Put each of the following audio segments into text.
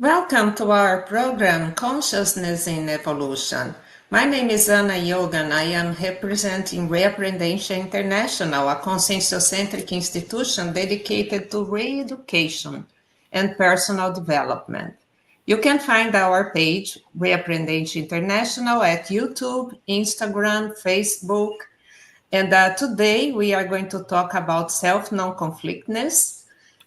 Welcome to our program, Consciousness in Evolution. My name is Ana Yogan. I am representing Reaprendência International, a conscientiocentric institution dedicated to re-education and personal development. You can find our page, Reaprendência International, at YouTube, Instagram, Facebook. And today we are going to talk about self-non-conflictness,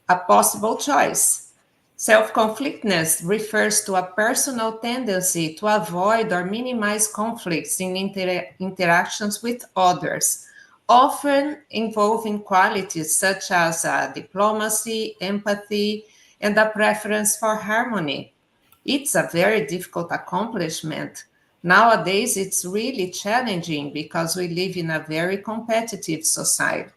a possible choice. Self-conflictness refers to a personal tendency to avoid or minimize conflicts in interactions with others, often involving qualities such as diplomacy, empathy, and a preference for harmony. It's a very difficult accomplishment. Nowadays, it's really challenging because we live in a very competitive society.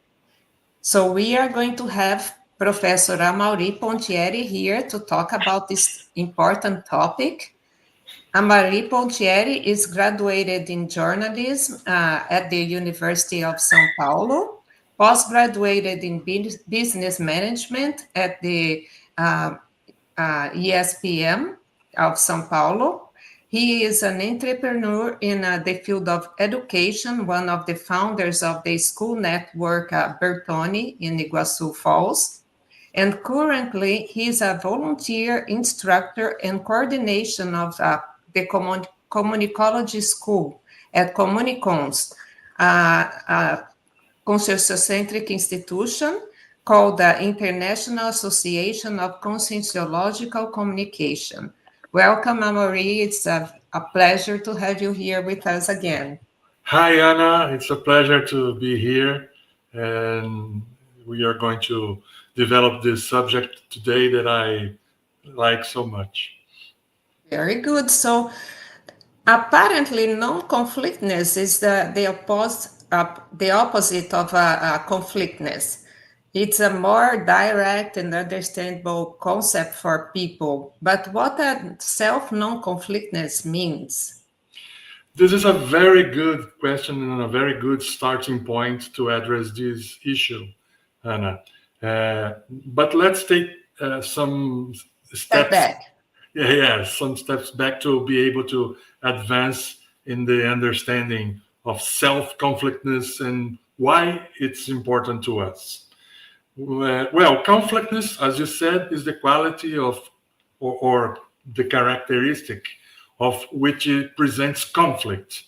So we are going to have Professor Amaury Pontieri here to talk about this important topic. Amaury Pontieri is graduated in journalism at the University of São Paulo, postgraduated in business management at the ESPM of São Paulo. He is an entrepreneur in the field of education, one of the founders of the school network Bertoni in Iguaçu Falls. And currently, he is a volunteer instructor and coordination of the Communicology School at COMUNICONS, a conscientiocentric institution called the International Association of Conscientiological Communication. Welcome, Amaury. It's a pleasure to have you here with us again. Hi, Anna. It's a pleasure to be here. And we are going to develop this subject today that I like so much. Very good. So apparently non-conflictness is the opposite of conflictness. It's a more direct and understandable concept for people. But what self-non-conflictness means? This is a very good question and a very good starting point to address this issue, Anna. But let's take some steps back. Some steps back to be able to advance in the understanding of self-conflictness and why it's important to us. Well, conflictness, as you said, is the quality of or the characteristic of which it presents conflict,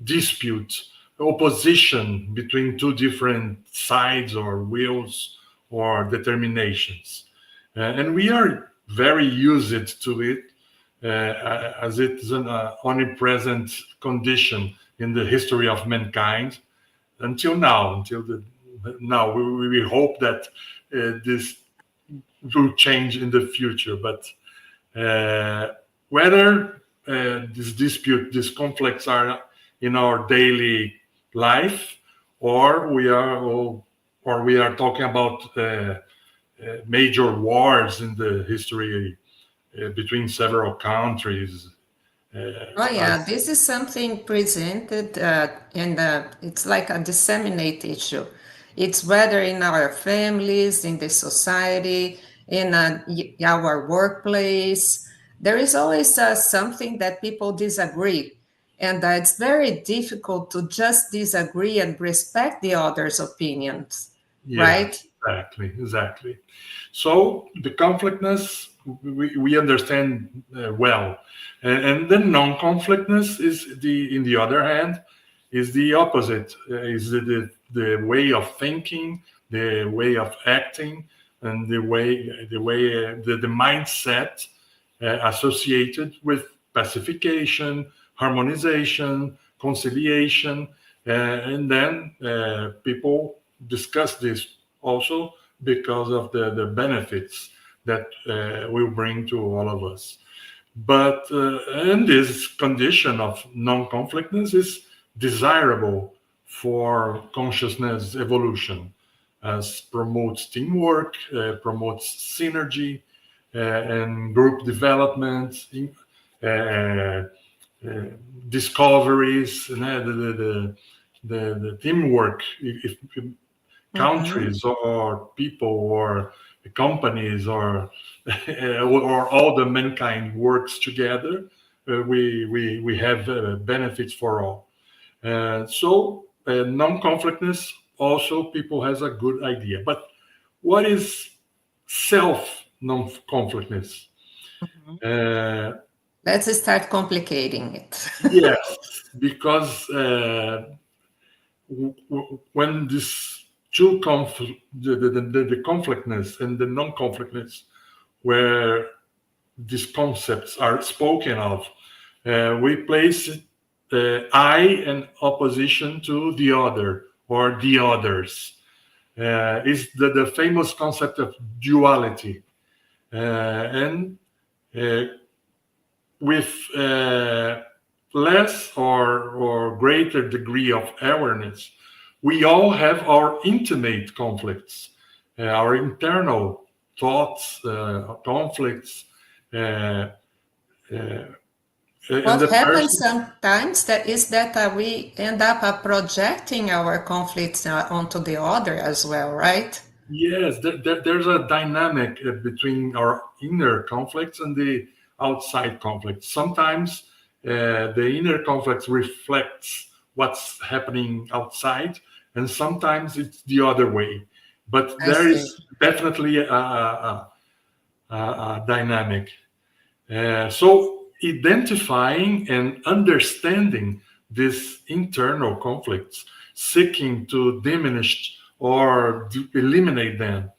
dispute, opposition between two different sides or wills or determinations. And we are very used to it as it is an omnipresent condition in the history of mankind until now. Now we hope that this will change in the future. But whether this dispute, these conflicts are in our daily life, or we are talking about major wars in the history between several countries. This is something presented and it's like a disseminated issue. It's whether in our families, in the society, in our workplace, there is always something that people disagree. And it's very difficult to just disagree and respect the other's opinions, right? Exactly. So the conflictness, we understand well. And the non-conflictness is in the other hand, is the opposite, is the way of thinking, the way of acting, and the mindset associated with pacification, harmonization, conciliation, and then people discuss this also because of the benefits that will bring to all of us. But and this condition of non-conflictness is desirable for consciousness evolution, as promotes teamwork, promotes synergy and group development, discoveries, the teamwork. If countries or people or companies or or all the mankind works together, we have benefits for all. So non-conflictness also people has a good idea. But what is self non-conflictness? Let's start complicating it. Yes, because when this two the conflictness and the non-conflictness, where these concepts are spoken of, we place I in opposition to the other or the others. Is the famous concept of duality, and with less or greater degree of awareness, we all have our intimate conflicts, our internal thoughts, conflicts. Uh, and What the happens person, sometimes that we end up projecting our conflicts onto the other as well, right? yes, there's a dynamic between our inner conflicts and the outside conflicts. Sometimes the inner conflicts reflects what's happening outside, and sometimes it's the other way. But I there see. is definitely a dynamic. So identifying and understanding these internal conflicts, seeking to diminish or eliminate them,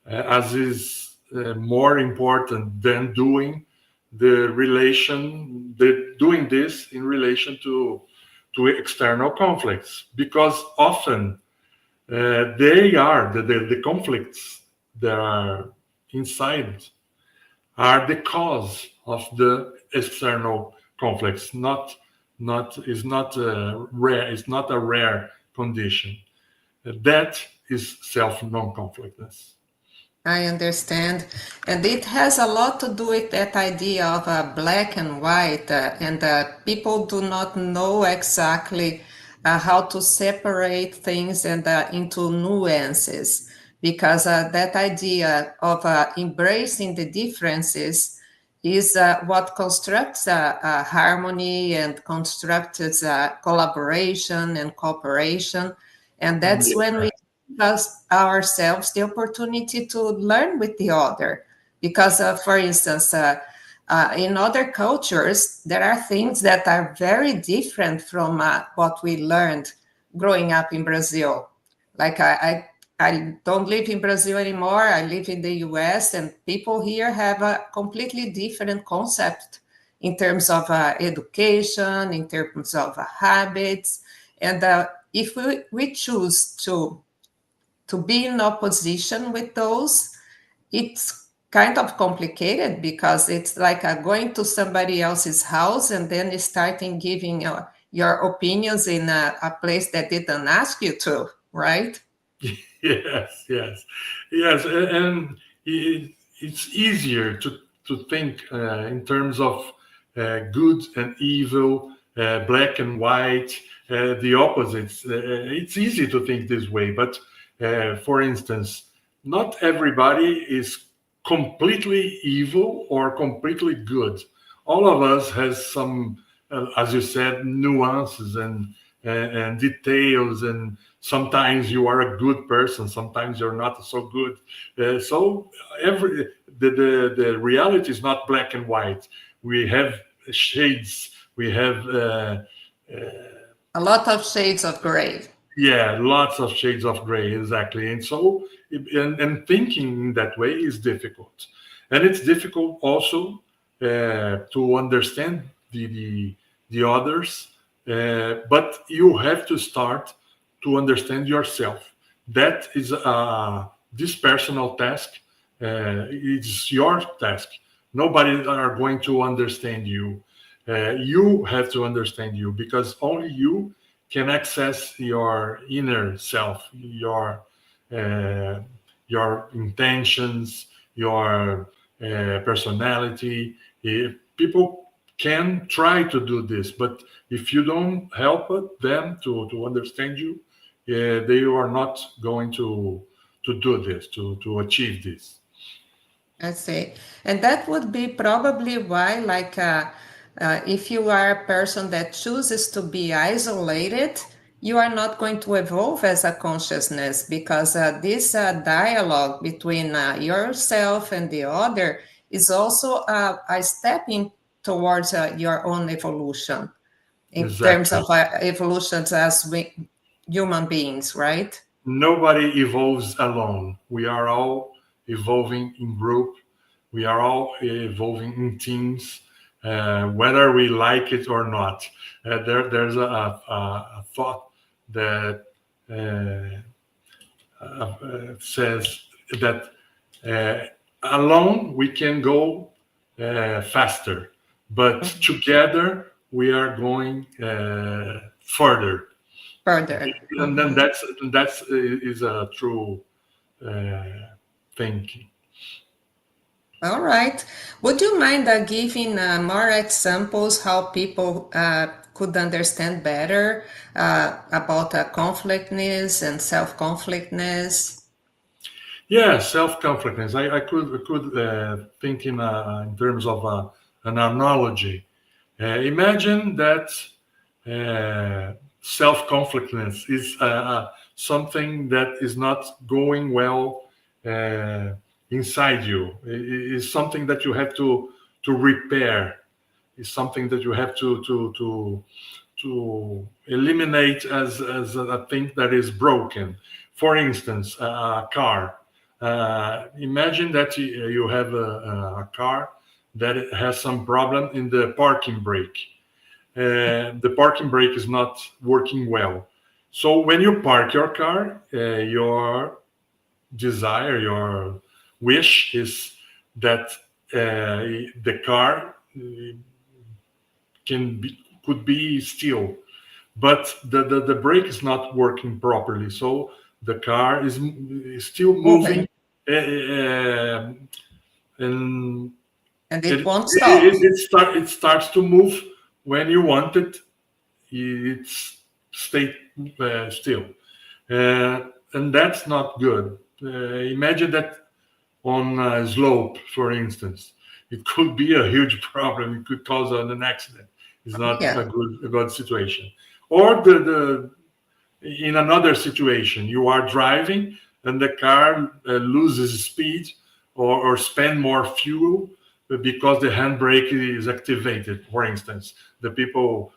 as is more important than doing this in relation to external conflicts, because often they are the conflicts that are inside are the cause of the external conflicts. Not is not rare. It's not a rare condition. That is self non-conflictness. I understand. And it has a lot to do with that idea of black and white, and people do not know exactly how to separate things and into nuances, because that idea of embracing the differences is what constructs harmony and constructs collaboration and cooperation. And that's when we us ourselves the opportunity to learn with the other. Because, for instance, in other cultures, there are things that are very different from what we learned growing up in Brazil. Like I don't live in Brazil anymore. I live in the US, and people here have a completely different concept in terms of education, in terms of habits. And if we choose to be in opposition with those, it's kind of complicated because it's like going to somebody else's house and then starting giving your opinions in a place that didn't ask you to, right? Yes, yes, yes, and it's easier to think in terms of good and evil, black and white, the opposites. It's easy to think this way, but for instance, not everybody is completely evil or completely good. All of us has some, as you said, nuances and details, and sometimes you are a good person, sometimes you're not so good. So every the reality is not black and white. We have shades. We have A lot of shades of gray. yeah, lots of shades of gray, exactly. And so and thinking in that way is difficult, and it's difficult also to understand the others. But you have to start to understand yourself. That is this personal task. It's your task. Nobody are going to understand you. You have to understand you, because only you can access your inner self, uh, your intentions, your personality. People can try to do this, but if you don't help them to understand you, they are not going to do this, to achieve this. I see. And that would be probably why, like, if you are a person that chooses to be isolated, you are not going to evolve as a consciousness because this dialogue between yourself and the other is also a stepping towards your own evolution in terms Exactly. of evolutions as human beings, right? Nobody evolves alone. We are all evolving in group. We are all evolving in teams, whether we like it or not. There's a thought that says that uh, alone we can go faster, but together we are going further. Further. And then Mhm. that's is a true uh, thinking. All right. Would you mind giving more examples how people could understand better about conflictness and self-conflictness? Yeah, self-conflictness. I could think in terms of an analogy. Imagine that self-conflictness is something that is not going well uh, inside you. It is something that you have to repair. It's something that you have to eliminate as a thing that is broken. For instance, a car. Imagine that you have a car that has some problem in the parking brake. The parking brake is not working well. So when you park your car, your desire, your wish is that the car could be still, but the brake is not working properly. So the car is still moving, Moving, uh, and and it it won't it, stop. it starts to move when you want it. It's stay still, and that's not good. Imagine that on a slope, for instance. It could be a huge problem. It could cause an accident. It's not Yeah. a good situation. Or the in another situation, you are driving and the car loses speed or spend more fuel because the handbrake is activated. For instance, the people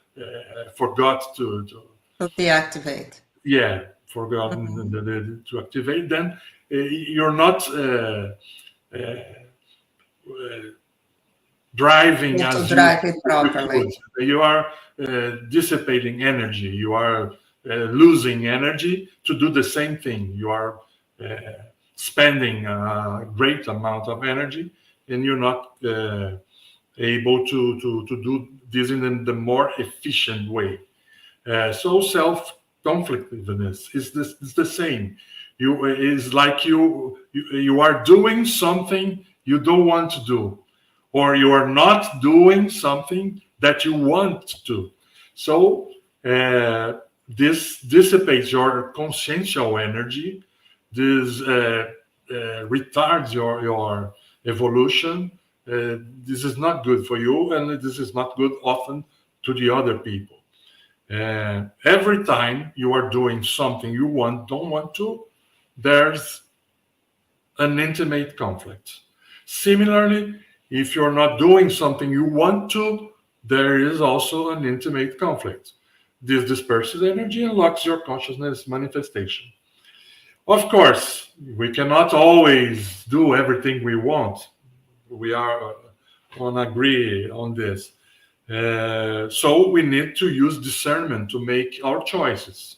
forgot To deactivate. yeah, forgotten Mhm. to activate. Then you're not driving Able to as drive it you properly. could. You are dissipating energy. You are losing energy to do the same thing. You are uh, spending a great amount of energy, and you're not able to do this in the more efficient way. So self conflictiveness is the same. You is like you are doing something you don't want to do, or you are not doing something that you want to. So this dissipates your consciential energy. This retards your evolution. This is not good for you, and this is not good often to the other people. Every time you are doing something you don't want to, there's an intimate conflict. Similarly, if you're not doing something you want to, there is also an intimate conflict. This disperses energy and locks your consciousness manifestation. Of course, we cannot always do everything we want. We are on agree on this. So we need to use discernment to make our choices,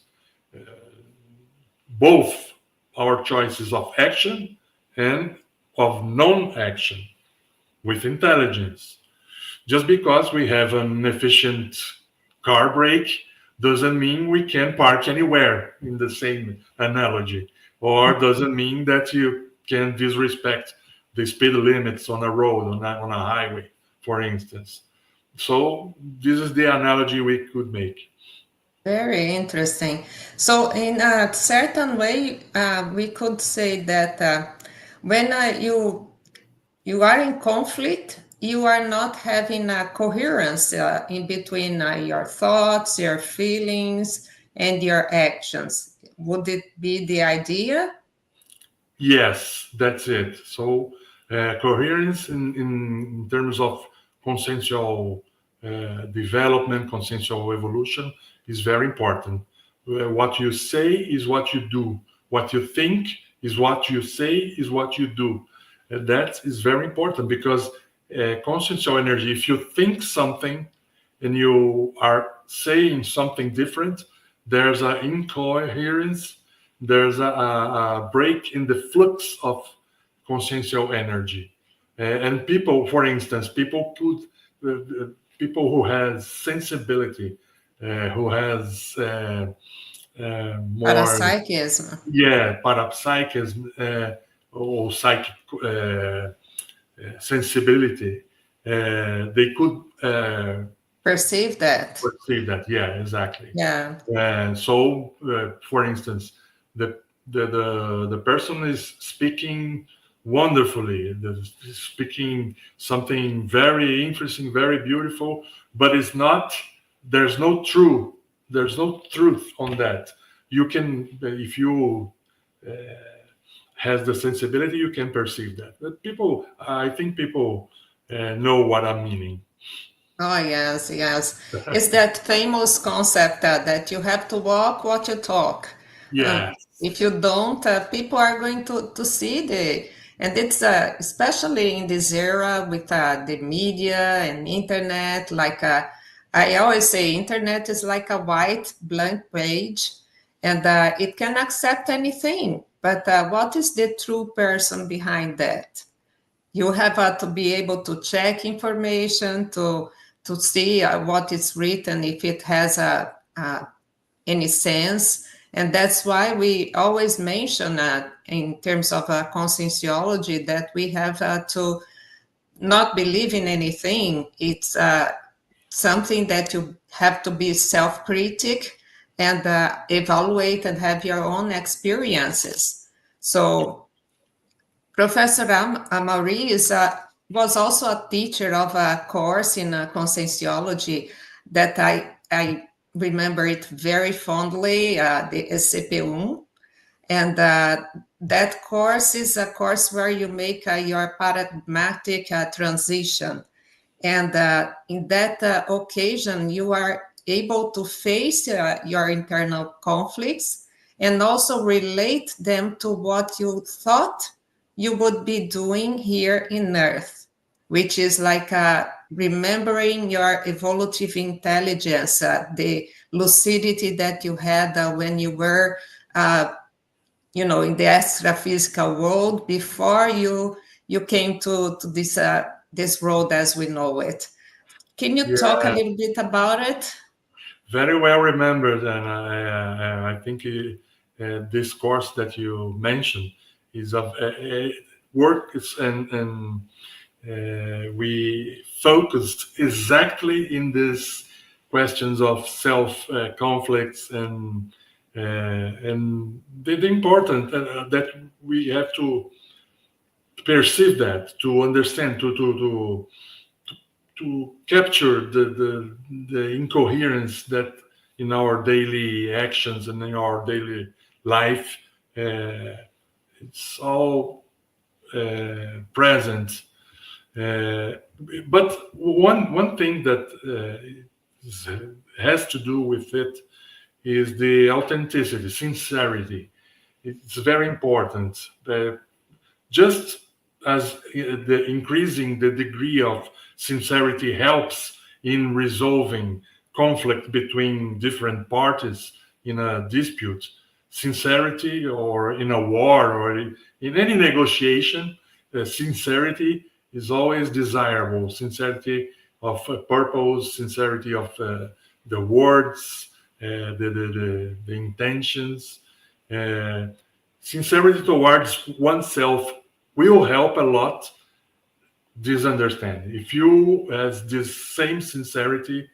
both our choices of action and of non-action with intelligence. Just because we have an efficient car brake doesn't mean we can park anywhere in the same analogy, or doesn't mean that you can disrespect the speed limits on a road, on a highway, for instance. So this is the analogy we could make. Very interesting. So, in a certain way, we could say that when you are in conflict, you are not having a coherence in between your thoughts, your feelings, and your actions. Would it be the idea? Yes, that's it. So coherence in terms of consensual development, consensual evolution is very important. What you say is what you do. What you think is what you say is what you do. That is very important because consensual energy, if you think something and you are saying something different, there's an incoherence, there's a break in the flux of consciential energy. And people, for instance, people who has sensibility, who has more, Parapsychism. parapsychism or psychic sensibility, they could Perceive that. perceive that. Yeah, exactly. Yeah. So, for instance, the person is speaking wonderfully, speaking something very interesting, very beautiful, but it's not. There's no truth on that. You can, if you has the sensibility, you can perceive that. But I think people know what I'm meaning. Oh, yes, yes. It's that famous concept that you have to walk what you talk. Yeah, If you don't, people are going to see and it's especially in this era with the media and internet, like I always say, internet is like a white blank page, and it can accept anything. But what is the true person behind that? You have to be able to check information to see what is written, if it has any sense. And that's why we always mention in terms of conscientiology that we have to not believe in anything. It's something that you have to be self-critic and evaluate and have your own experiences. So Professor Amaury was also a teacher of a course in conscientiology that I remember it very fondly, the ESPM. And that course is a course where you make your paradigmatic transition. And in that occasion, you are able to face your internal conflicts and also relate them to what you thought you would be doing here in Earth, which is like remembering your evolutive intelligence, the lucidity that you had when you were, in the extra-physical world before you came to this world as we know it. Can you talk a yeah. little bit about it? Very well remembered, and I think this course that you mentioned is of work, and we focused exactly in these questions of self conflicts and the important that we have to perceive that, to understand, to capture the incoherence that in our daily actions and in our daily life, it's all present. But one thing that has to do with it is the authenticity, sincerity. It's very important. Just as the increasing the degree of sincerity helps in resolving conflict between different parties in a dispute, sincerity, or in a war, or in any negotiation, sincerity is always desirable. Sincerity of purpose, sincerity of the words, the intentions. Sincerity towards oneself will help a lot this understanding. If you has this same sincerity,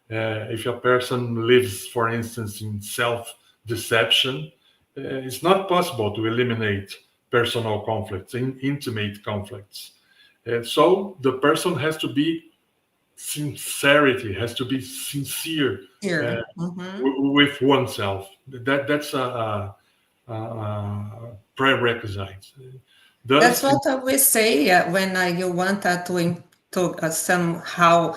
if a person lives, for instance, in self-deception, it's not possible to eliminate personal conflicts, intimate conflicts. So the person has to be sincerity, has to be sincere Here. with oneself. That's a prerequisite. That's Thus, what I always say when you want to somehow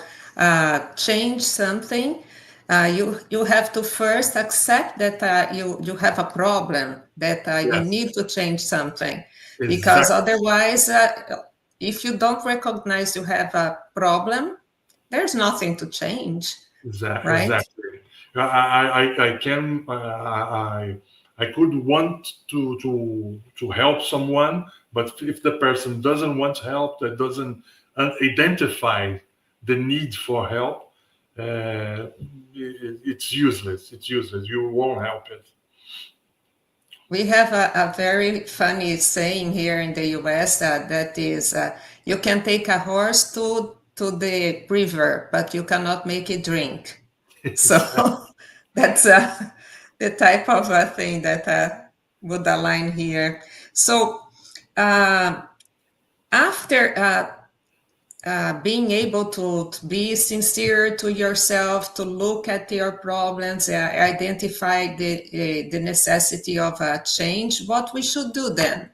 change something. You have to first accept that you have a problem, that you yes, need to change something, because exactly, otherwise, if you don't recognize you have a problem, there's nothing to change, right? exactly. I can I could want to help someone, but if the person doesn't want help, that doesn't identify the need for help, it's useless. It's useless. You won't help it. We have a very funny saying here in the US that is, you can take a horse to the river, but you cannot make it drink. So that's the type of thing that would align here. So uh, after being able to be sincere to yourself, to look at your problems, identify the necessity of a change, what we should do then?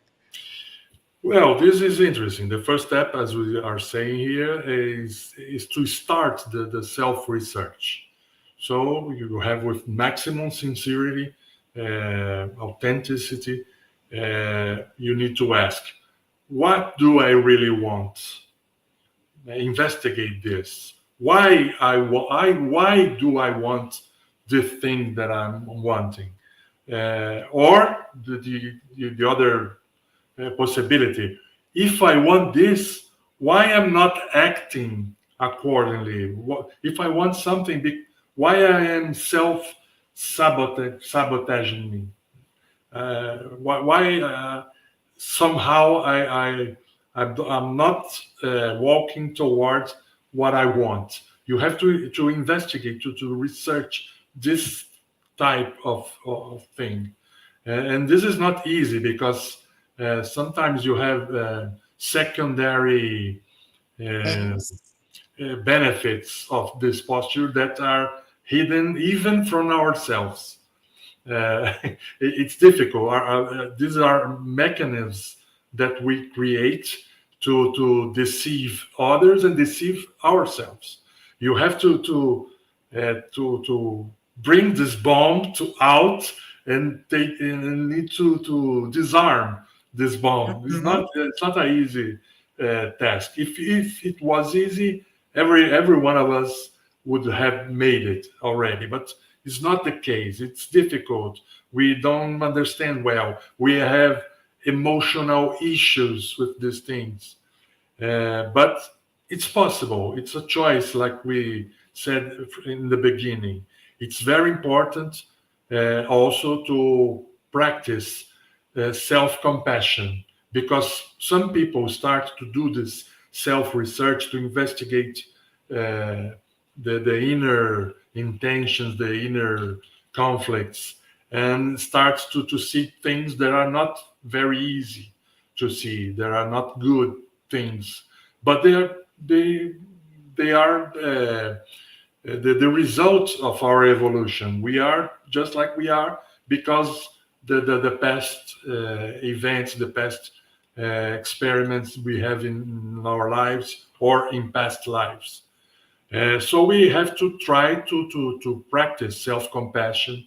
Well, this is interesting. The first step, as we are saying here, is to start the self research. So you have with maximum sincerity, authenticity, you need to ask, what do I really want? Investigate this. Why do I want the thing that I'm wanting? Or the other possibility. If I want this, why I'm not acting accordingly? If I want something, why I am sabotaging me? Why somehow I'm not walking towards what I want? You have to investigate, to research this type of thing. And this is not easy because sometimes you have secondary uh, Thanks. benefits of this posture that are hidden even from ourselves. It's difficult. These are mechanisms that we create to deceive others and deceive ourselves. You have to bring this bomb out and take and need to disarm this bomb. Mhm. It's not an easy task. If it was easy, every one of us would have made it already. But it's not the case. It's difficult. We don't understand well. We have emotional issues with these things. But it's possible. It's a choice, like we said in the beginning. It's very important also to practice self compassion, because some people start to do this self research to investigate the inner intentions, the inner conflicts, and starts to see things that are not very easy to see. There are not good things, but they are the result of our evolution. We are just like we are because the past events, the past experiments we have in our lives or in past lives. So we have to try to practice self-compassion,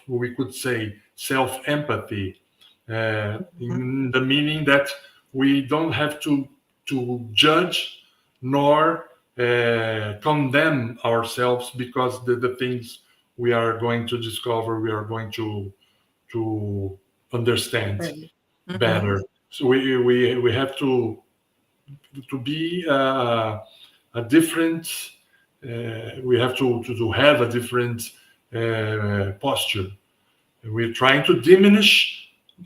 we could say self-empathy, in the meaning that we don't have to judge nor condemn ourselves because the things we are going to discover, we are going to understand Great. better. So we have to be a different. We have to have a different posture. We're trying to diminish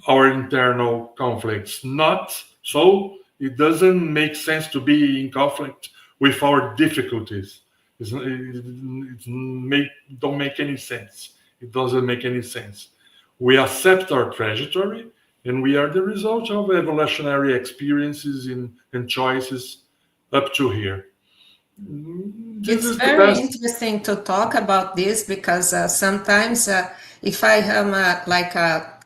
our internal conflicts, not so it doesn't make sense to be in conflict with our difficulties. Don't make any sense. It doesn't make any sense. We accept our trajectory, and we are the result of evolutionary experiences and choices up to here. This It's is the very best. interesting to talk about this because sometimes if I am like a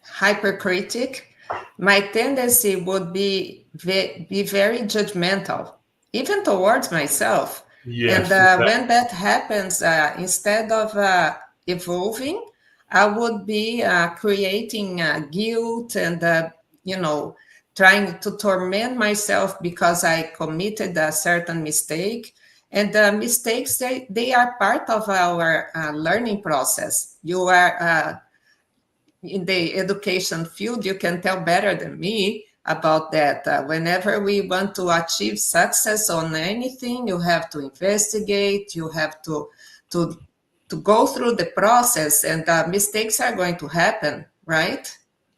hypercritic, my tendency would be very judgmental, even towards myself. And Yes, exactly. when that happens, instead of evolving, I would be creating guilt and, trying to torment myself because I committed a certain mistake. And mistakes, they are part of our learning process. You are in the education field, you can tell better than me about that. Whenever we want to achieve success on anything, you have to investigate, you have to to go through the process, and mistakes are going to happen, right?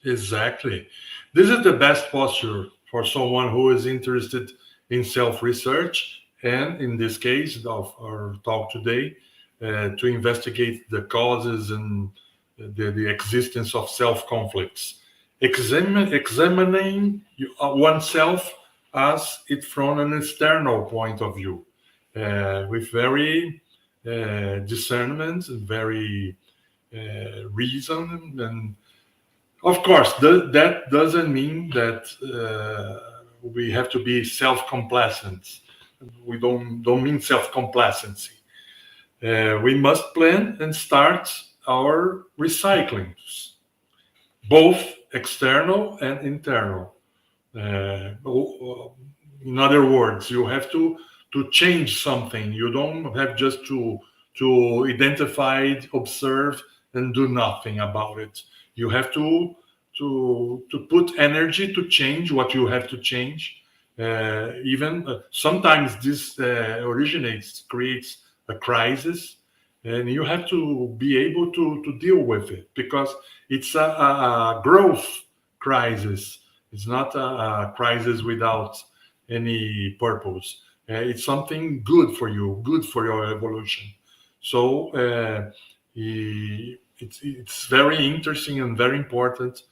Exactly. This is the best posture for someone who is interested in self-research, and in this case of our talk today, to investigate the causes and the existence of self-conflicts. Examining oneself as it from an external point of view, with very discernment and very reason, and of course, that doesn't mean that we have to be self-complacent. We don't mean self-complacency. We must plan and start our recyclings, both external and internal. In other words, you have to change something. You don't have just to identify it, observe, and do nothing about it. You have to put energy to change what you have to change. Even sometimes this creates a crisis, and you have to be able to deal with it because it's a growth crisis. It's not a crisis without any purpose. It's something good for you, good for your evolution. So it's very interesting and very important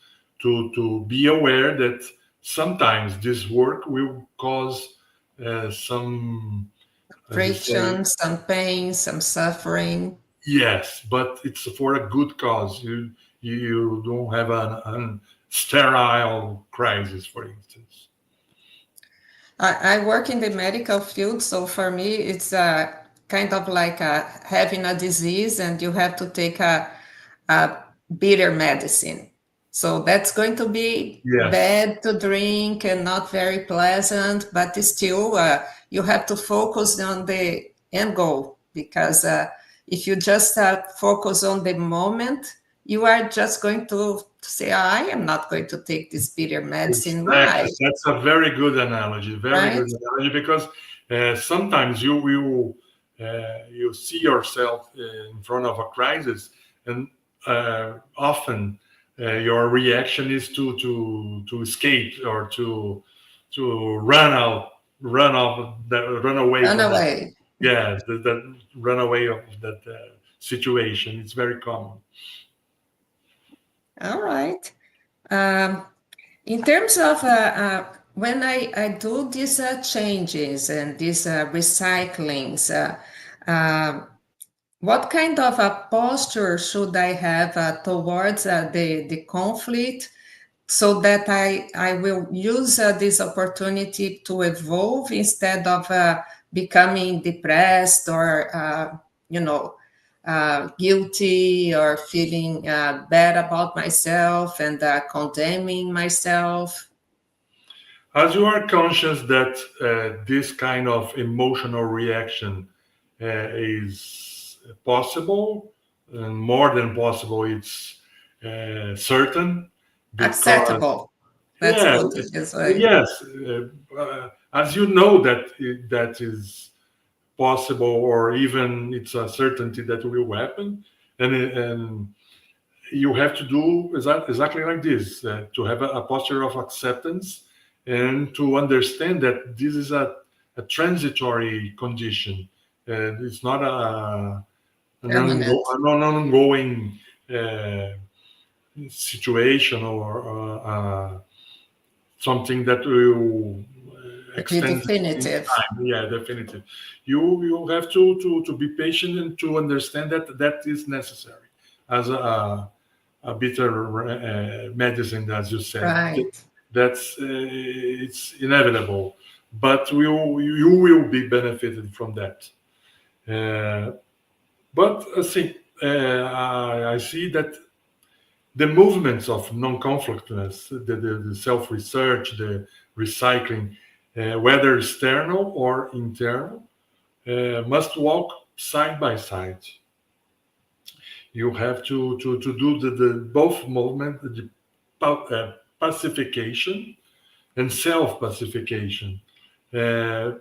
to be aware that sometimes this work will cause some, as you say, Friction, some pain, some suffering. yes, but it's for a good cause. You don't have an sterile crisis, for instance. I work in the medical field, so for me, it's kind of like having a disease, and you have to take a bitter medicine. So that's going to be Yes, bad to drink and not very pleasant, but still, you have to focus on the end goal because if you just focus on the moment, you are just going to say, I am not going to take this bitter medicine. Why? exactly. That's a very good analogy. Very Right? good analogy because sometimes you see yourself in front of a crisis, and often your reaction is to escape or to run away Run from that. away. Yeah, that run away of that situation. It's very common. All right. Um, in terms of when I do these changes and these recyclings, what kind of a posture should I have towards the conflict so that I will use this opportunity to evolve instead of becoming depressed or, you know, guilty or feeling bad about myself and condemning myself? As you are conscious that this kind of emotional reaction is possible, and more than possible, it's certain, because Acceptable. Let's yeah, put it this way. yes, as you know that is possible, or even it's a certainty that will happen, and you have to do exactly like this, to have a posture of acceptance and to understand that this is a transitory condition. It's not Permanent. an ongoing uh, situation or something that will extend in definitive. time. Yeah, definitive. You have to be patient and to understand that is necessary as a bitter medicine, as you said. Right. That's it's inevitable, but you will be benefited from that. But I think I see that the movements of non-conflictness, the self-research, the recycling, whether external or internal, must walk side by side. You have to do the both movement, the pacification and self-pacification.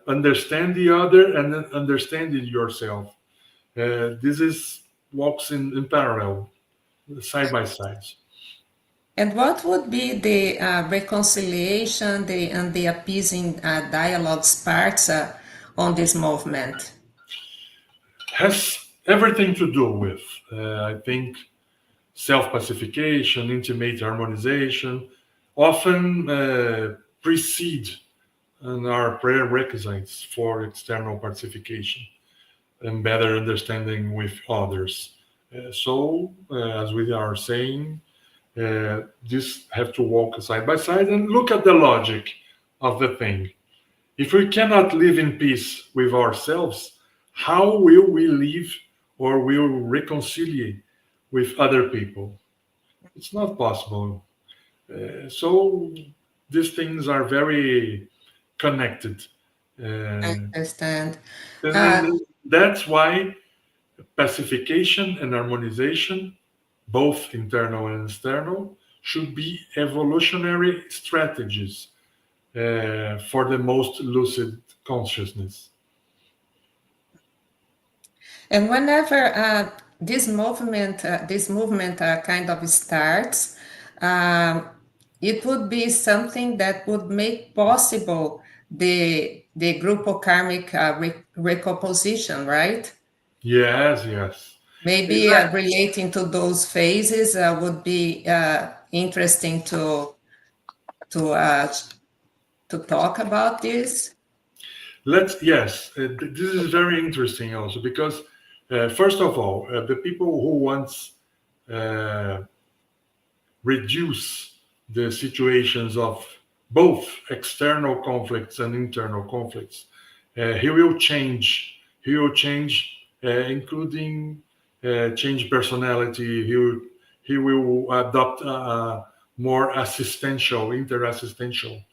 Understand the other and then understanding yourself. This is walks in parallel, side by side. And what would be the reconciliation and the appeasing dialogues parts on this movement? Has everything to do with, I think, self-pacification, intimate harmonization, often precede and are prerequisites for external pacification and better understanding with others. As we are saying, this have to walk side by side and look at the logic of the thing. If we cannot live in peace with ourselves, how will we live or will reconcile with other people? It's not possible. So these things are very connected. I Uh, understand. and that's why pacification and harmonization, both internal and external, should be evolutionary strategies for the most lucid consciousness. And whenever this movement kind of starts, it would be something that would make possible the grupo-karmic recomposition, right? Yes, yes. Maybe Exactly. relating to those phases would be interesting to uh, to talk about this. Yes, this is very interesting also because, first of all, the people who once uh, reduce the situations of both external conflicts and internal conflicts, he will change. He will change, including change personality. He will adopt a more assistential, interassistential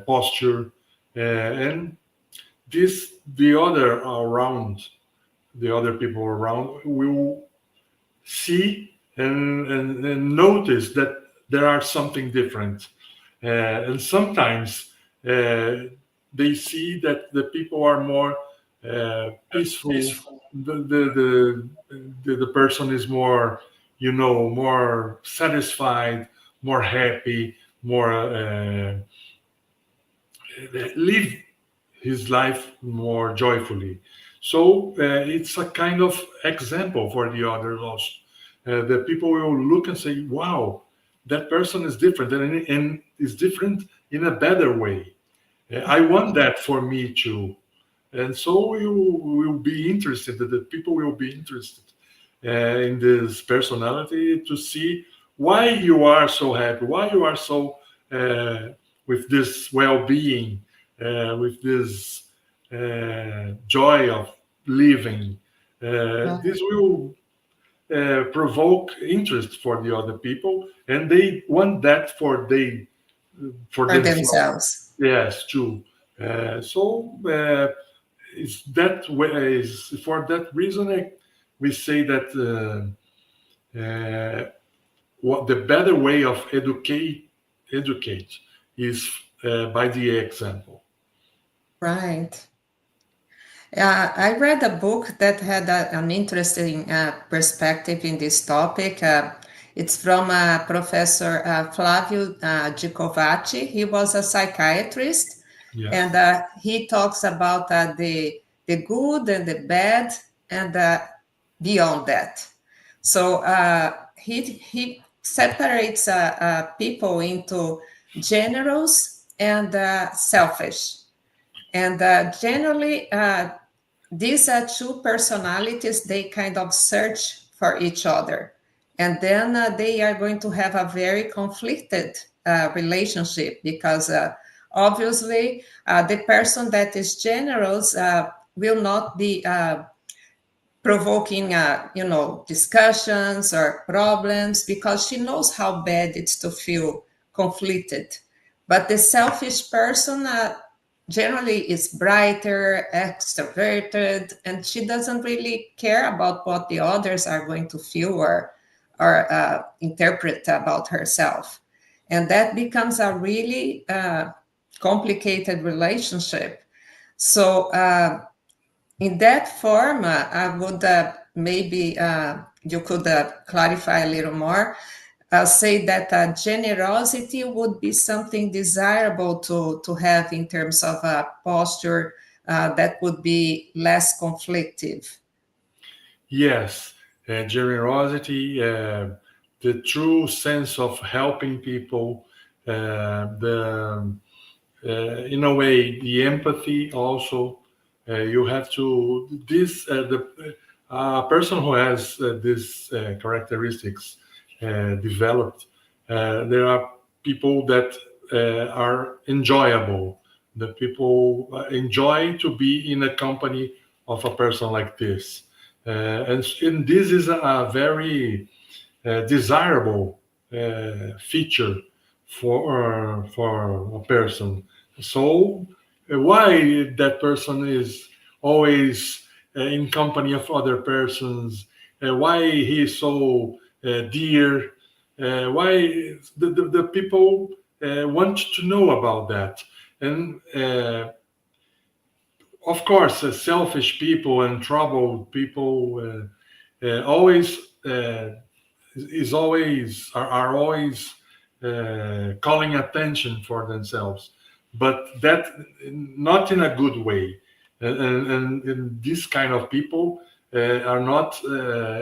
posture, and this the other people around will see and notice that there are something different, and sometimes they see that the people are more peaceful. The person is more, more satisfied, more happy, more live his life more joyfully. So it's a kind of example for the others also. The people will look and say, wow, that person is different and is different in a better way. I want that for me too. And so you will be interested, the people will be interested in this personality to see why you are so happy, why you are so with this well-being, with this joy of living. This will provoke interest for the other people, and they want that for For themselves. themselves. Yes, too. It's that way. Is for that reason we say that what the better way of educate is by the example. Right. I read a book that had an interesting perspective in this topic. It's from Professor Flavio Gicovacci. He was a psychiatrist, Yes. and he talks about the good and the bad and beyond that. So he separates people into generous and selfish. And generally, these two personalities, they kind of search for each other. And then they are going to have a very conflicted relationship because obviously the person that is generous will not be provoking, discussions or problems because she knows how bad it's to feel conflicted. But the selfish person generally is brighter, extroverted, and she doesn't really care about what the others are going to feel or interpret about herself. And that becomes a really complicated relationship. So in that form, I would maybe you could clarify a little more. Say that generosity would be something desirable to have in terms of a posture that would be less conflictive. Yes, generosity, the true sense of helping people, the in a way the empathy also. You have to this the person who has these characteristics developed. There are people that are enjoyable. The people enjoy to be in a company of a person like this, and this is a very desirable feature for a person. So why that person is always in company of other persons? Why he is so dear? Why the people want to know about that? And of course, selfish people and troubled people always is always are always calling attention for themselves, but that not in a good way. And this kind of people are not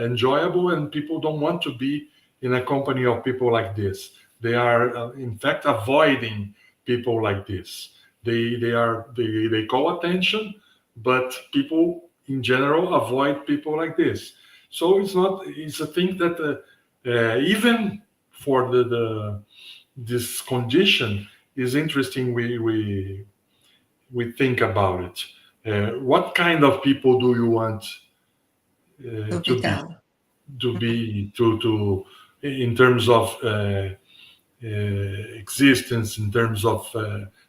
enjoyable, and people don't want to be in a company of people like this. They are, in fact, avoiding people like this. They call attention, but people in general avoid people like this. So it's a thing that even for the this condition is interesting. We think about it. What kind of people do you want To to be become. to in terms of existence, in terms of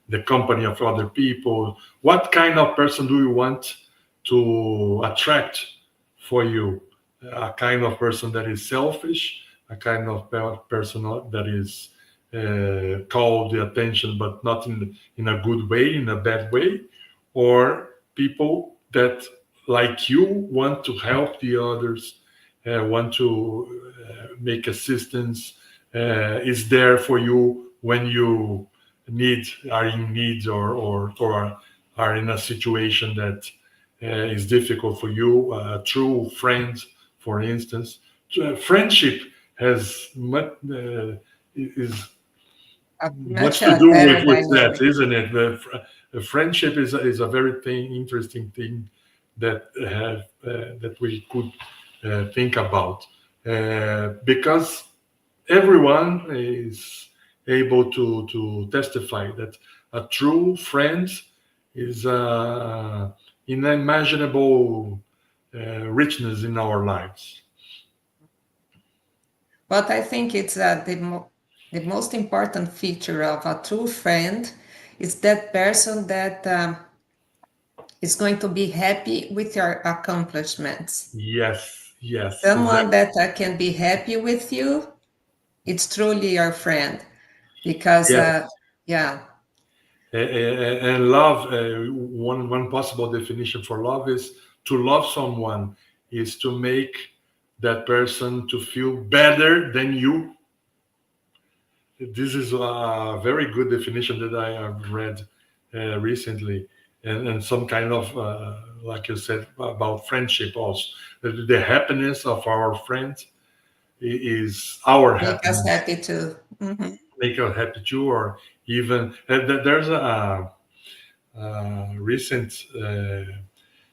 the company of other people? What kind of person do you want to attract for you? A kind of person that is selfish, a kind of person that is call the attention, but not in a good way, in a bad way, or people that, like you, want to help the others, want to make assistance, is there for you when you are in need, or are in a situation that is difficult for you. A true friend, for instance, friendship has is much Much to do better with that, dynamic. isn't it? The friendship is a very interesting thing that that we could think about, because everyone is able to testify that a true friend is unimaginable richness in our lives. But I think it's the most important feature of a true friend is that person that is going to be happy with your accomplishments. Yes, yes, Someone exactly. that can be happy with you, it's truly your friend. Because, Yes. yeah, And love, one possible definition for love is to love someone is to make that person to feel better than you. This is a very good definition that I have read recently, and some kind of, like you said, about friendship also. The happiness of our friends is our Make us happiness, happy too. Mhm. make us happy too, or even there's a recent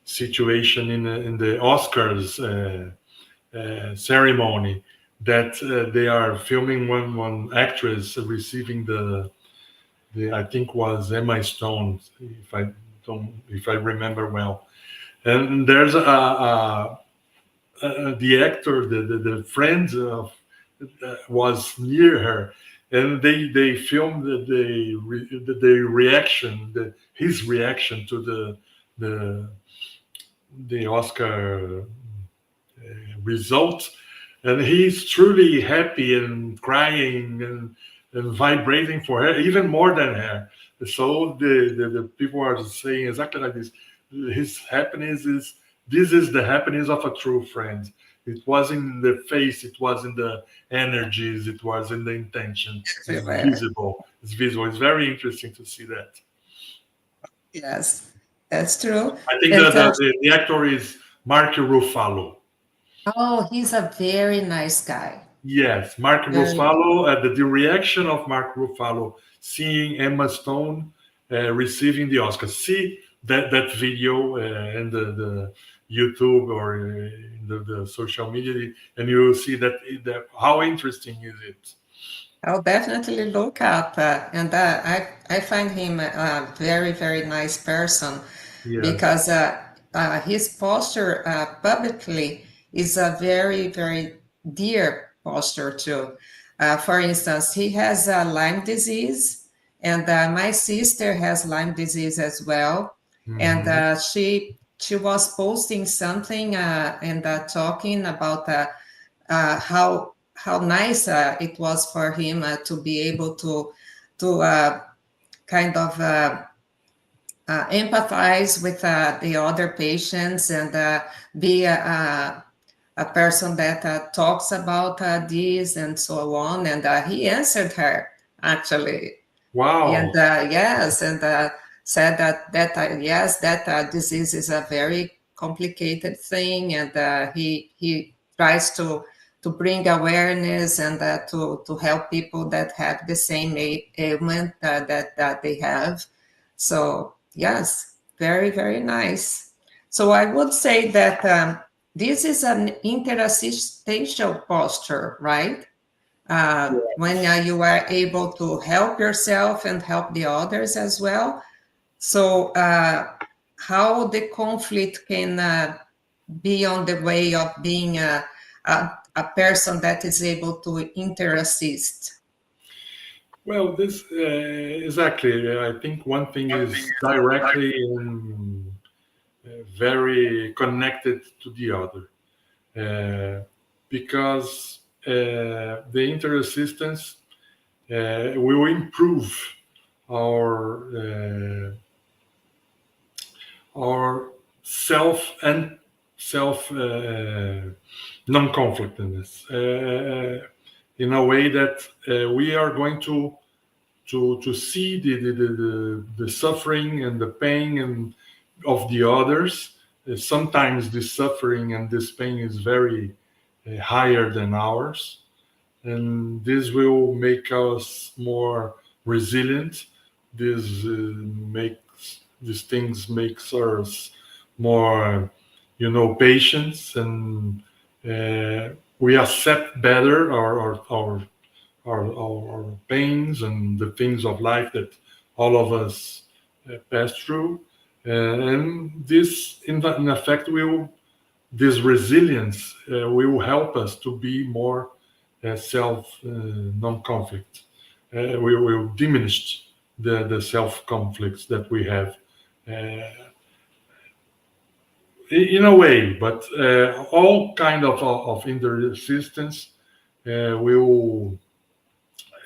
situation in the Oscars ceremony that they are filming one actress receiving the I think was Emma Stone, if I remember well, and there's the actor, the friend of was near her, and they filmed the reaction, his reaction to the the Oscar result, and he's truly happy and crying and vibrating for her even more than her. So the people are saying exactly like this. His happiness is this is the happiness of a true friend. It was in the face, it was in the energies, it was in the intention. It's Everywhere. visible. It's visible. It's very interesting to see that. Yes, that's true. I think And that the actor is Mark Ruffalo. oh, he's a very nice guy. Yes, Mark Very. Ruffalo, the reaction of Mark Ruffalo seeing Emma Stone receiving the Oscar. See that video in the YouTube or in the social media, and you will see that how interesting is it? I'll definitely look up, and I find him a very, very nice person Yes. because his posture publicly is a very, very dear posture too. For instance, he has Lyme disease, and my sister has Lyme disease as well, and Mhm. she was posting something and talking about how nice it was for him to be able to kind of empathize with the other patients and be a person that talks about this and so on. And he answered her actually, and Wow. yes, and said that yes, that disease is a very complicated thing, and he tries to bring awareness and to help people that have the same ailment that they have. So yes, very very nice. So I would say that this is an interassistential posture, right? When you are able to help yourself and help the others as well. So, how the conflict can be on the way of being a person that is able to interassist. Well, this exactly. I think one thing is directly and very connected to the other. Because the interassistance will improve our our self and self non-conflictness in a way that we are going to see the suffering and the pain and of the others. Sometimes this suffering and this pain is very higher than ours, and this will make us more resilient. This makes these things makes us more, patience, and we accept better our pains and the things of life that all of us pass through. And this, in effect, this resilience will help us to be more self non-conflict. We will diminish the self conflicts that we have in a way, but all kind of resistance will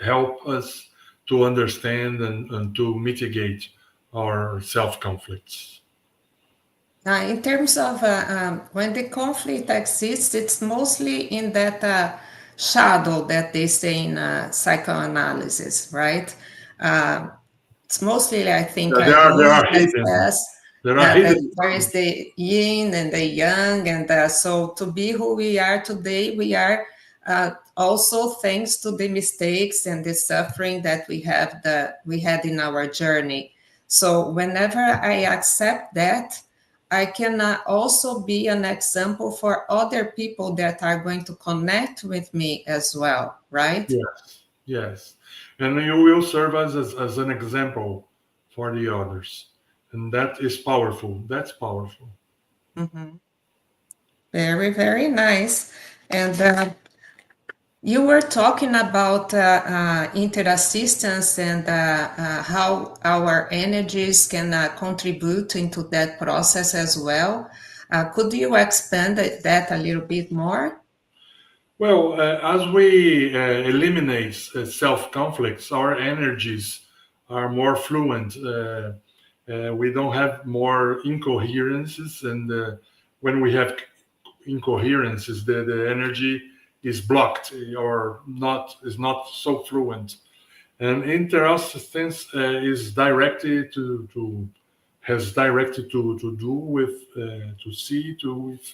help us to understand and to mitigate our self conflicts. In terms of when the conflict exists, it's mostly in that shadow that they say in psychoanalysis, right? Uh, it's mostly, I think, There are yin as hidden yes, there are hidden there is the yin and the yang, and so to be who we are today, we are also thanks to the mistakes and the suffering that we had in our journey. So whenever I accept that, I can also be an example for other people that are going to connect with me as well, right? Yes, yes. And you will serve as an example for the others. And that is powerful. That's powerful. Mhm. Very, very nice. And you were talking about interassistance and how our energies can contribute into that process as well. Could you expand that a little bit more? Well, as we eliminate self conflicts, our energies are more fluent. We don't have more incoherences, and when we have incoherences, the energy is blocked or not is not so fluent. And interassistance is directed to has directed to do with to see to with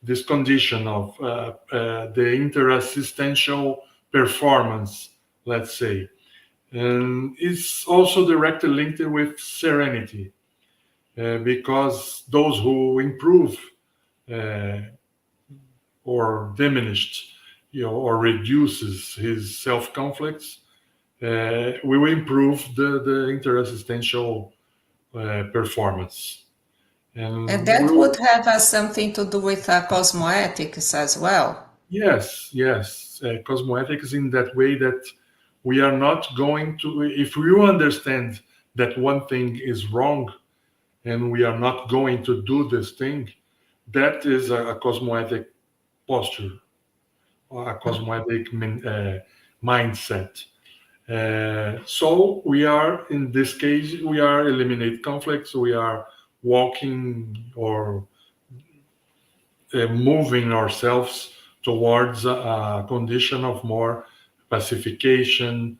this condition of the interassistential performance, let's say. And it's also directly linked with serenity, because those who improve uh, or diminished, or reduces his self conflicts, we will improve the interassistential performance. And And that would we'll, have something to do with cosmoethics as well. yes, yes, cosmoethics in that way that we are not going to, if you understand that one thing is wrong and we are not going to do this thing, that is a cosmoethic posture or a cosmoethic mindset. So we are, in this case, we are eliminate conflicts. We are walking or moving ourselves towards a condition of more pacification,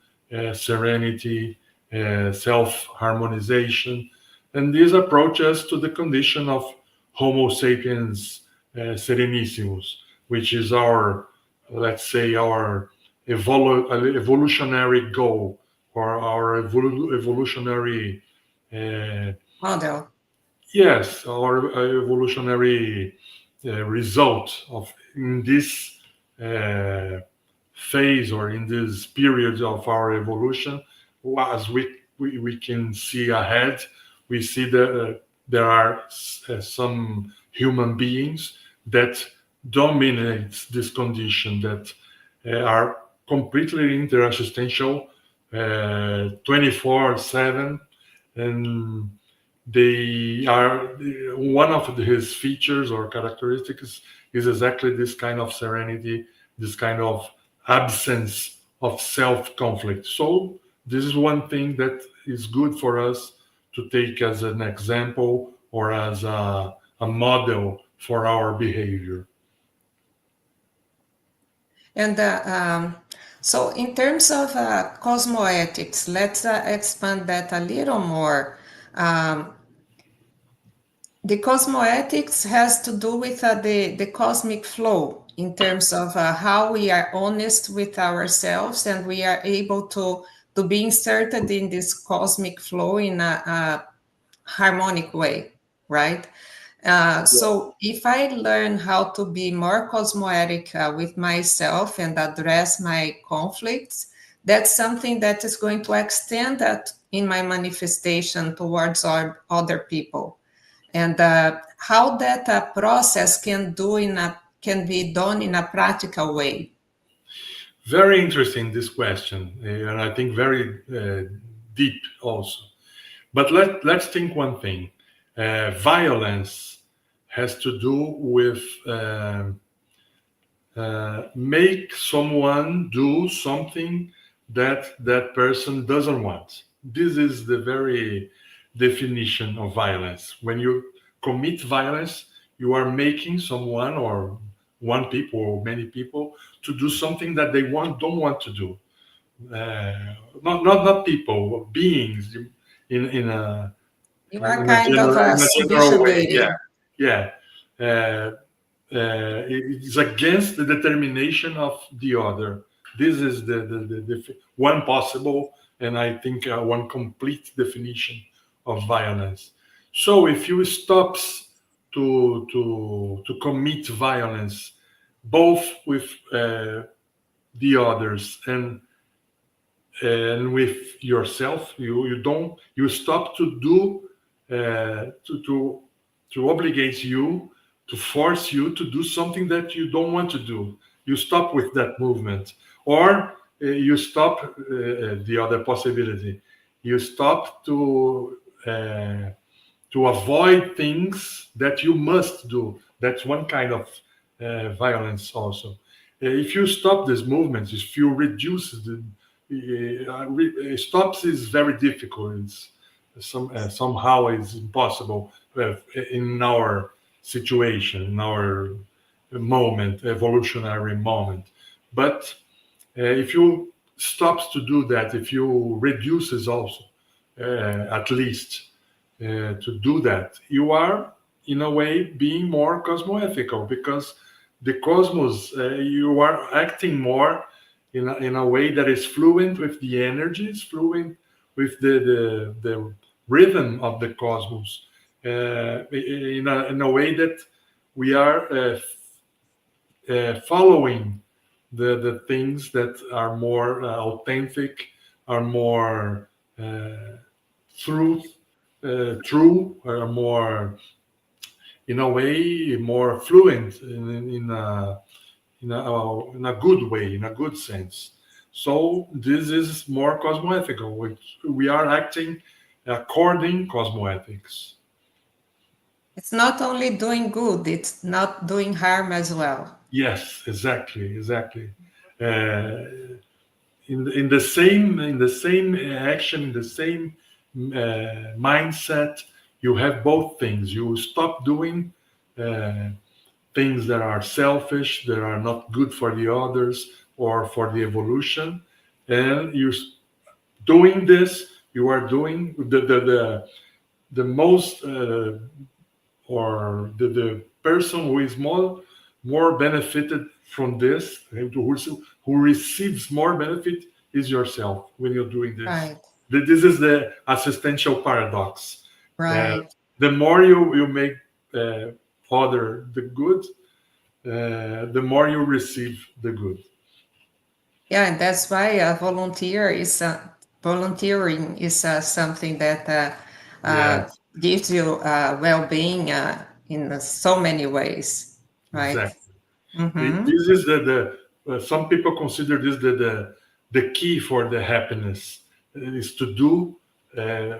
serenity, self-harmonization. And this approaches to the condition of Homo sapiens serenissimus, which is our, let's say, our evolutionary goal, or our evolutionary, uh, Model. yes, our evolutionary result of in this uh, phase or in this period of our evolution. As we can see ahead, we see that there are some human beings that dominate this condition, that are completely interassistential 24/7. And they are, one of his features or characteristics is exactly this kind of serenity, this kind of absence of self-conflict. So this is one thing that is good for us to take as an example or as a model for our behavior. And so, in terms of cosmoethics, let's expand that a little more. Um, the cosmoethics has to do with the cosmic flow in terms of how we are honest with ourselves and we are able to be inserted in this cosmic flow in a harmonic way, right? So if I learn how to be more cosmoetic with myself and address my conflicts, that's something that is going to extend that in my manifestation towards other people. And how that process can be done in a practical way. Very interesting, this question, and I think very deep also. But let's think one thing. Violence has to do with make someone do something that that person doesn't want. This is the very definition of violence. When you commit violence, you are making someone, or one people or many people, to do something that they don't want to do. Not people, beings, in You are kind of in a general way. Yeah, subjugating. yeah. it is against the determination of the other. This is the one possible, and I think one complete definition of violence. So if you stops to commit violence, both with the others and with yourself, you stop to do to obligate you, to force you to do something that you don't want to do. You stop with that movement, or you stop the other possibility. You stop to avoid things that you must do. That's one kind of violence also. If you stop this movement, if you reduce the stops is very difficult. It's somehow it's impossible in our situation, in our moment, evolutionary moment. But if you stops to do that, if you reduces also, at least to do that, you are in a way being more cosmoethical, because the cosmos, you are acting more in a way that is fluent with the energies, fluent with the rhythm of the cosmos, in a way that we are following the things that are more authentic, are more true, are more, in a way, more fluent in a good way, in a good sense. So this is more cosmoethical, which we are acting according cosmoethics. It's not only doing good, it's not doing harm as well. Yes, exactly. In the same action, in the same mindset, you have both things. You stop doing things that are selfish, that are not good for the others or for the evolution, and you doing this. You are doing the most or the person who is more benefited from this, who receives more benefit, is yourself when you're doing this. Right. This is the existential paradox. Right. The more you make other the good, the more you receive the good. Yeah, and that's why volunteering is something that Yes, gives you well-being in so many ways, right? exactly. Mm-hmm. This is some people consider this the key for the happiness, is to do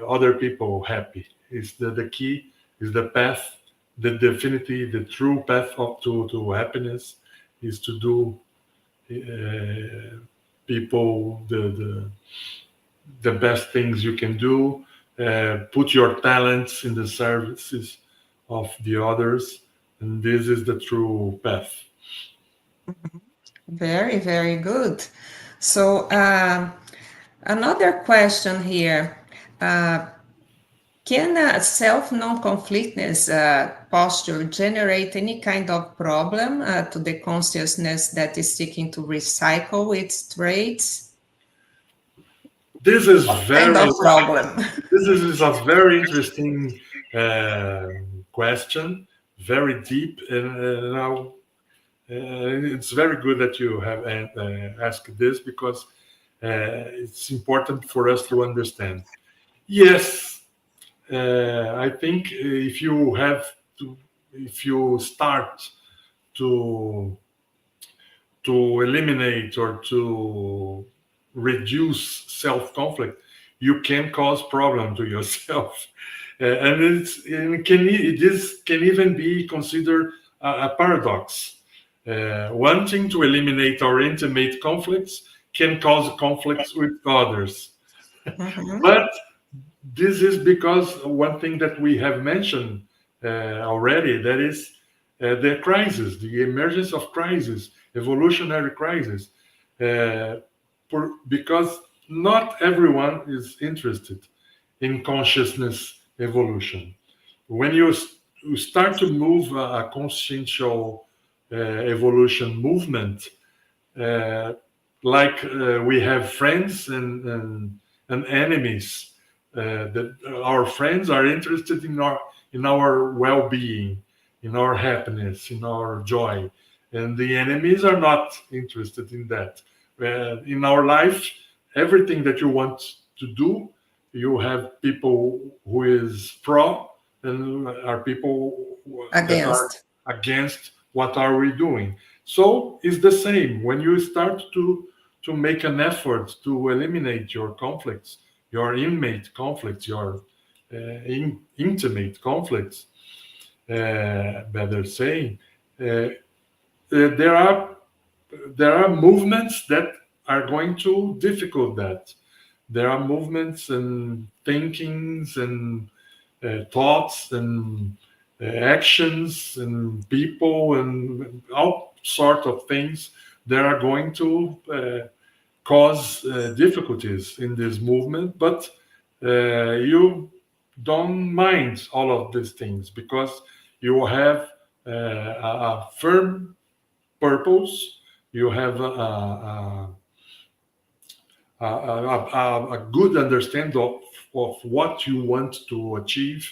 other people happy. Is the key, is the path, the true path up to happiness, is to do people the best things you can do, put your talents in the services of the others, and this is the true path. Very, very good. So another question here. Can self non-conflictness posture generate any kind of problem to the consciousness that is seeking to recycle its traits? This is What kind very of problem? this is a very interesting question, very deep, and now it's very good that you have asked this, because it's important for us to understand. Yes, I think if you start to eliminate or to reduce self-conflict, you can cause problem to yourself. And this can even be considered a paradox. Wanting to eliminate or intimate conflicts can cause conflicts with others. Mhm. But this is because one thing that we have mentioned already, that is the crisis, the emergence of crisis, evolutionary crisis, because not everyone is interested in consciousness evolution. When you start to move a consciential evolution movement. Like we have friends and enemies. That our friends are interested in our well-being, in our happiness, in our joy, and the enemies are not interested in that. In our life, everything that you want to do, you have people who is pro and are people that are Against. against what are we doing. So it's the same when you start to make an effort to eliminate your conflicts, your inmate conflicts, your intimate conflicts, better saying. There are movements that are going to difficult that. There are movements and thinkings and thoughts and actions and people and all sort of things that are going to cause difficulties in this movement, but you don't mind all of these things because you have a firm purpose, you have a good understanding of what you want to achieve,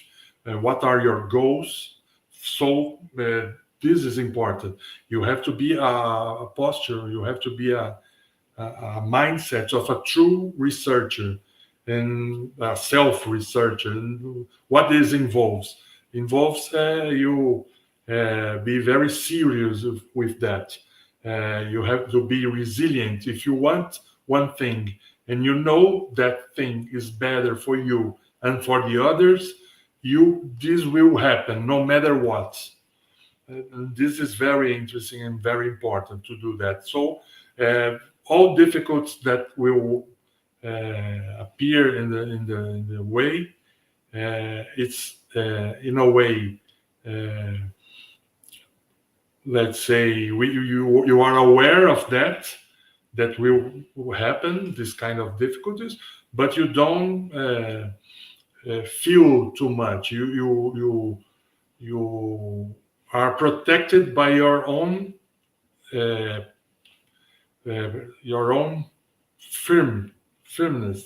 what are your goals. So this is important. You have to be a posture, you have to be a mindset of a true researcher and a self-researcher. And what this involves you be very serious with that. You have to be resilient. If you want one thing and you know that thing is better for you and for the others, this will happen no matter what. And this is very interesting and very important to do that. So all difficulties that will appear in the way, it's in a way, let's say you are aware of that will happen, this kind of difficulties, but you don't feel too much. You are protected by uh, your own firmness,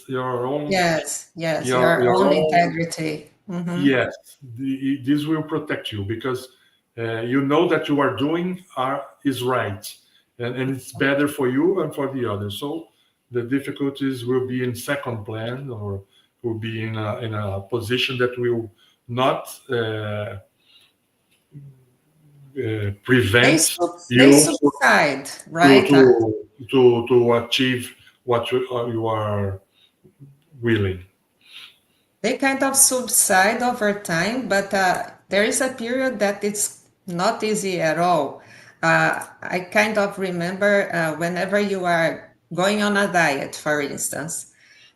Yes, yes, your your own own. integrity. Hmm. Yes, this will protect you because you know that you are doing is right, and it's better for you and for the others. So the difficulties will be in second plan or will be in a position that will not They prevent sub they you subside, to right? to achieve what you are willing. They kind of subside over time, but there is a period that it's not easy at all. I kind of remember whenever you are going on a diet, for instance,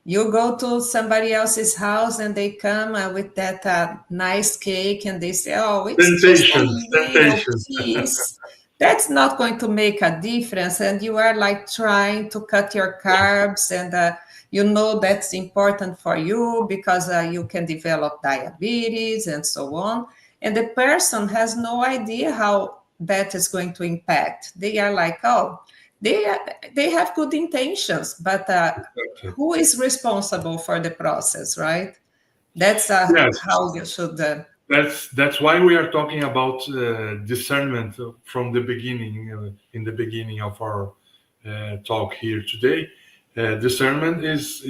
you go to somebody else's house and they come with that nice cake and they say, oh, it's just a Temptations, little temptations. piece. That's not going to make a difference. And you are like trying to cut your carbs and you know that's important for you because you can develop diabetes and so on. And the person has no idea how that is going to impact. They are like, oh, they, they have good intentions, but who is responsible for the process, right? That's Yes, how you should. that's why we are talking about discernment from the beginning, in the beginning of our talk here today. Discernment is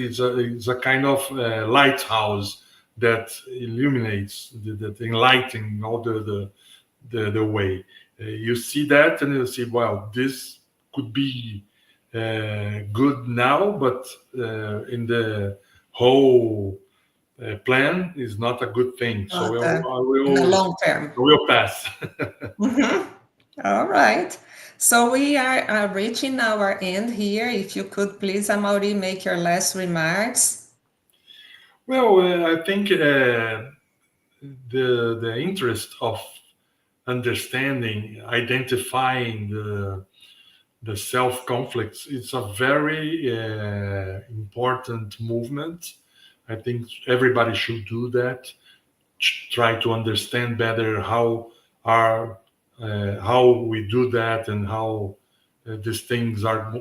a kind of lighthouse that illuminates, that enlightens all the way. You see that, and you see, wow, this could be good now, but in the whole plan is not a good thing. So Not in the long term. I will pass. Mhm. All right. So we are reaching our end here. If you could please, Amaury, make your last remarks. Well, I think the interest of understanding, identifying the self conflicts, it's a very important movement. I think everybody should do that. Try to understand better how are how we do that and how these things are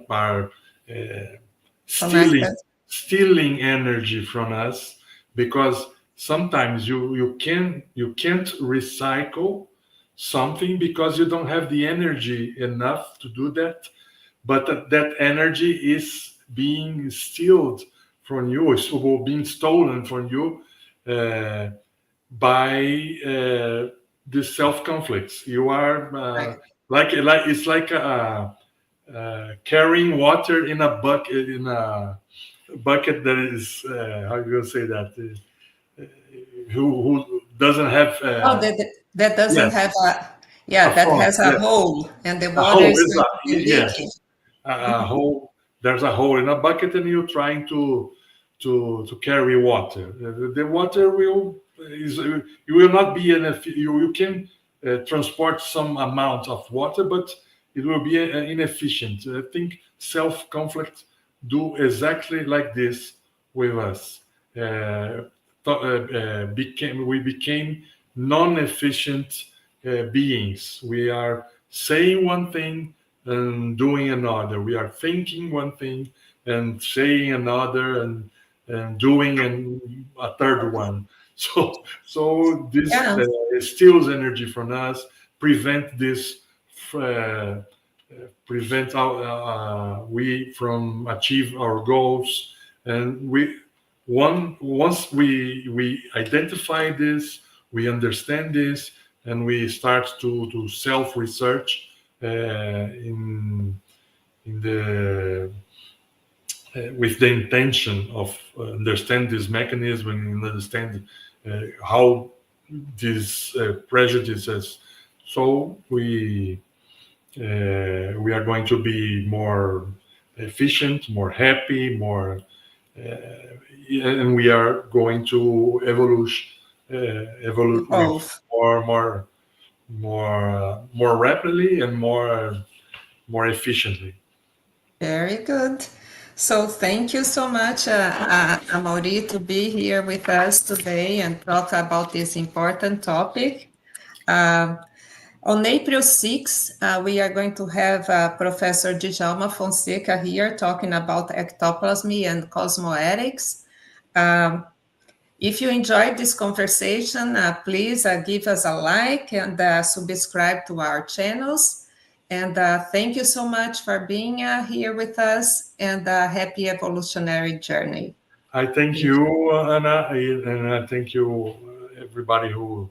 Connected. stealing energy from us, because sometimes you can't recycle something because you don't have the energy enough to do that, but that energy is being stealed from you, is being stolen from you by the self conflicts. You are Right. like it's like carrying water in a bucket, that is how you gonna say that, who doesn't have Oh, that doesn't yes, have a that front, has a yes, hole and the a water hole is is going to be leaking. yes, a hole. There's a hole in a bucket, and you're trying to carry water. The water you will not be you can transport some amount of water, but it will be inefficient. I think self conflict do exactly like this with us. We became non-efficient beings. We are saying one thing and doing another. We are thinking one thing and saying another, and doing a third one. So this Yeah. steals energy from us, prevent this, uh, prevent we from achieve our goals, and once we identify this, we understand this, and we start to self research in the with the intention of understand this mechanism and understand how these prejudices. So we are going to be more efficient, more happy, more, and we are going to evolve with Evolve. more rapidly and more efficiently. Very good. So thank you so much, Amaury, to be here with us today and talk about this important topic. Um, on April 6th, we are going to have Professor Djalma Fonseca here talking about ectoplasmy and cosmoethics. Um, if you enjoyed this conversation, please give us a like and subscribe to our channels. And thank you so much for being here with us, and happy evolutionary journey. I thank you, Anna, and I thank you, everybody who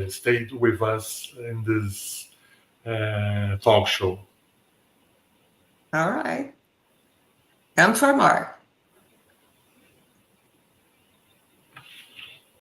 stayed with us in this talk show. All right. Come for more.